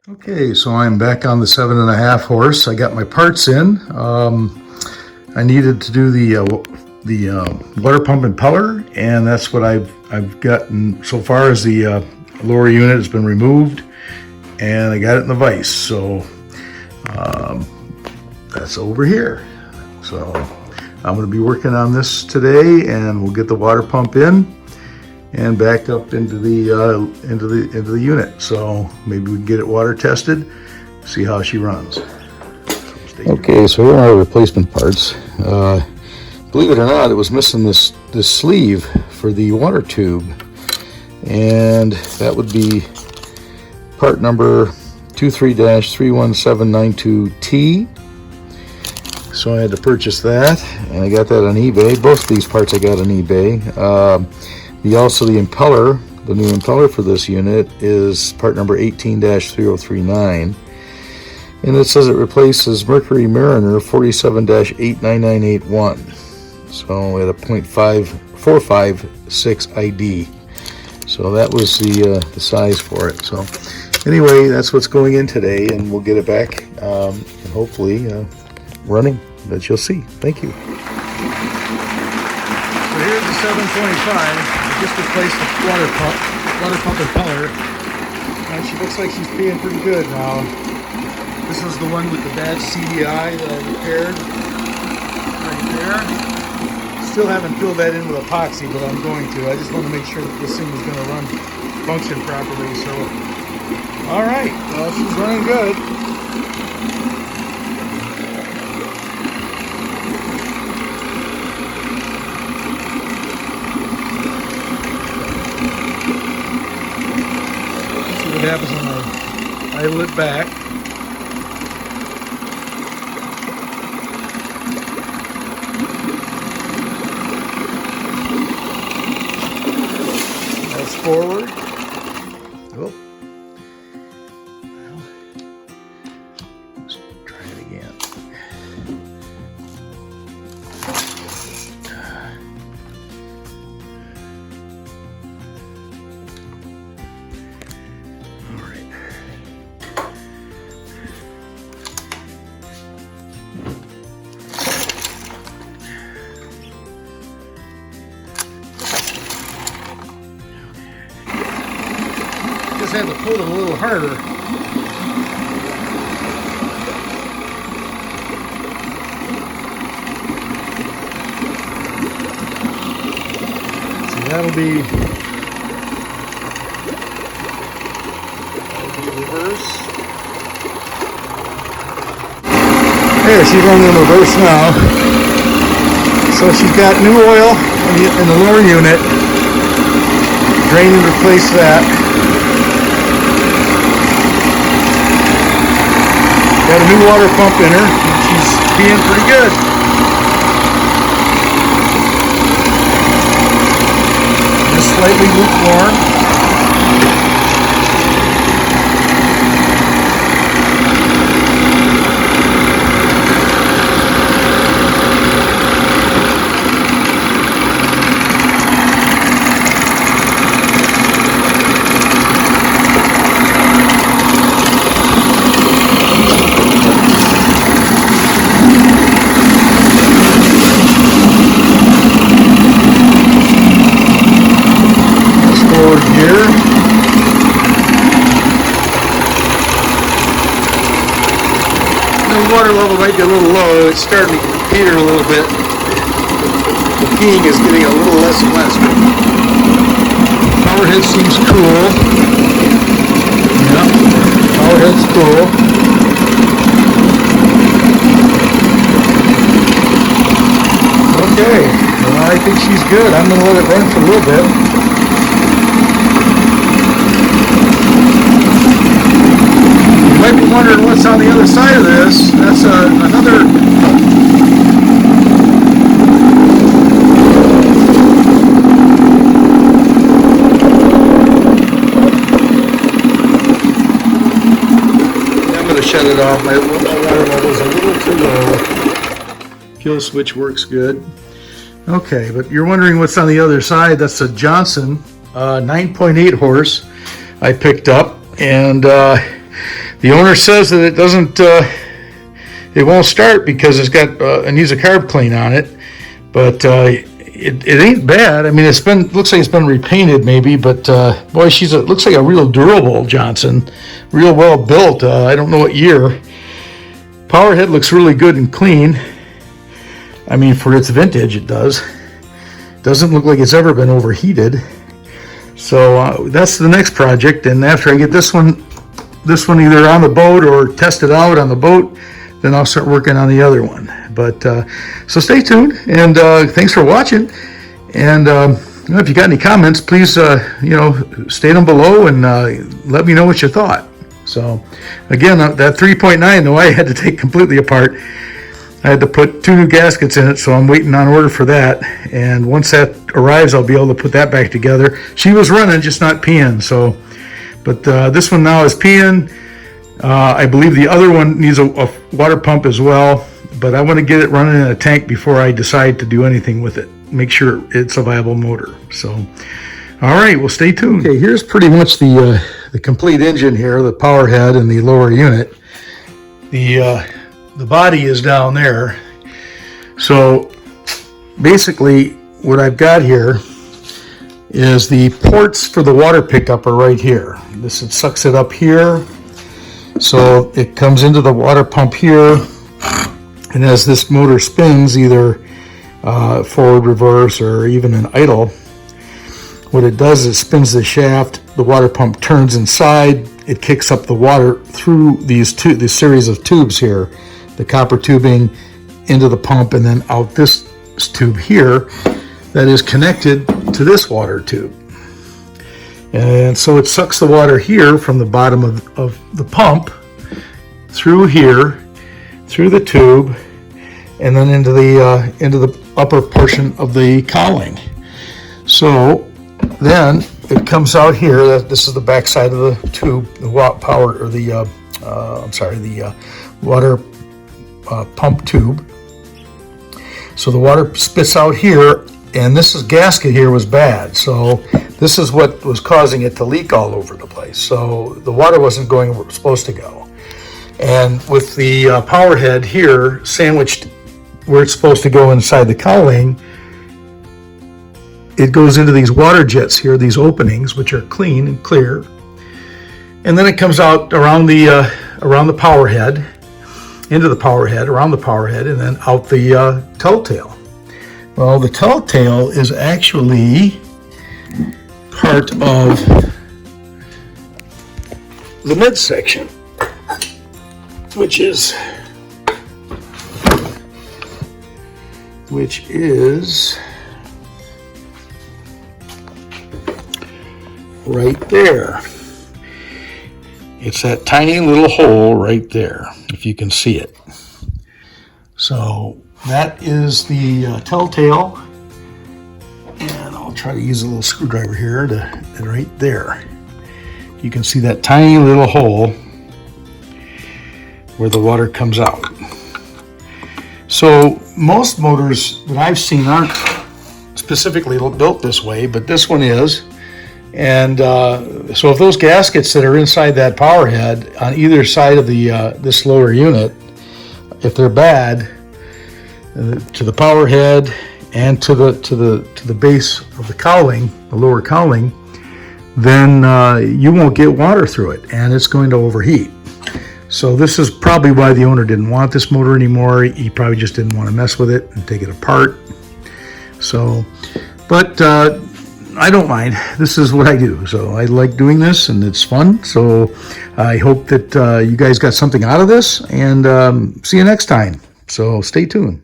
Okay, so I'm back on the 7.5 horse. I got my parts in. I needed to do the water pump impeller, and that's what I've gotten so far. As the lower unit has been removed, and I got it in the vise. So that's over here. So I'm going to be working on this today, and we'll get the water pump in and back up into the unit. So maybe we can get it water tested, see how she runs. Okay, so here are our replacement parts. Believe it or not, it was missing this sleeve for the water tube, and that would be part number 23-31792T. So I had to purchase that, and I got that on eBay. Both of these parts I got on eBay. The impeller, the new impeller for this unit, is part number 18-3039, and it says it replaces Mercury Mariner 47-89981. So at a 0.5456 ID. So that was the size for it. So anyway, that's what's going in today, and we'll get it back and hopefully running. But you'll see. Thank you. So here's the 725. Just replaced the water pump impeller, and she looks like she's being pretty good now. This is the one with the bad CDI that I repaired right there. Still haven't filled that in with epoxy, but I'm going to. I just want to make sure that this thing is going to function properly. So, all right, well, she's running good. What happens when I idle it back. That's forward. Oh. Well, let's try it again. Just had to pull it a little harder. So that'll be reverse. There, she's running in reverse now. So she's got new oil in the lower unit. Drain and replace that. Got a new water pump in her, and she's being pretty good. Just slightly lukewarm. Here. The water level might be a little low. It's starting to peter a little bit. The peeing is getting a little less and less. Powerhead seems cool. Yeah, powerhead's cool. Okay, well, I think she's good. I'm going to let it run for a little bit. You might be wondering what's on the other side of this. That's another. I'm going to shut it off. My water level is a little too low. Kill switch works good. Okay, but you're wondering what's on the other side. That's a Johnson 9.8 horse I picked up, and The owner says that it doesn't, it won't start because it's got, it needs a carb clean on it, but it ain't bad. I mean, looks like it's been repainted maybe, but boy, looks like a real durable Johnson, real well built. I don't know what year. Powerhead looks really good and clean. I mean, for its vintage, it does. Doesn't look like it's ever been overheated. So that's the next project, and after I get this one either on the boat or test it out on the boat, then I'll start working on the other one. But so stay tuned, and thanks for watching. And if you got any comments, please state them below and let me know what you thought. So again, that 3.9 though, I had to take completely apart. I had to put 2 new gaskets in it, so I'm waiting on order for that. And once that arrives, I'll be able to put that back together. She was running, just not peeing. So, but this one now is peeing. I believe the other one needs a water pump as well, but I want to get it running in a tank before I decide to do anything with it. Make sure it's a viable motor. So, all right, well, stay tuned. Okay, here's pretty much the complete engine here, the power head and the lower unit. The body is down there. So basically what I've got here is the ports for the water pickup are right here. It sucks it up here. So it comes into the water pump here, and as this motor spins, either forward, reverse, or even in idle, what it does is spins the shaft, the water pump turns inside, it kicks up the water through this series of tubes here, the copper tubing into the pump, and then out this tube here that is connected to this water tube. And so it sucks the water here from the bottom of the pump through here, through the tube, and then into the upper portion of the cowling. So then it comes out here. This is the back side of the tube, the water pump tube. So the water spits out here, and this gasket here was bad. So this is what was causing it to leak all over the place. So the water wasn't going where it was supposed to go. And with the power head here sandwiched where it's supposed to go inside the cowling, it goes into these water jets here, these openings, which are clean and clear. And then it comes out around the power head, into the power head, around the power head, and then out the telltale. Well, the telltale is actually part of the midsection, which is right there. It's that tiny little hole right there, if you can see it. So that is the telltale, and I'll try to use a little screwdriver here right there. You can see that tiny little hole where the water comes out. So most motors that I've seen aren't specifically built this way, but this one is. And so if those gaskets that are inside that power head on either side of the this lower unit, if they're bad, to the power head and to the base of the cowling, the lower cowling, then you won't get water through it, and it's going to overheat. So this is probably why the owner didn't want this motor anymore. He probably just didn't want to mess with it and take it apart. So, but I don't mind. This is what I do. So I like doing this, and it's fun. So I hope that you guys got something out of this, and see you next time. So stay tuned.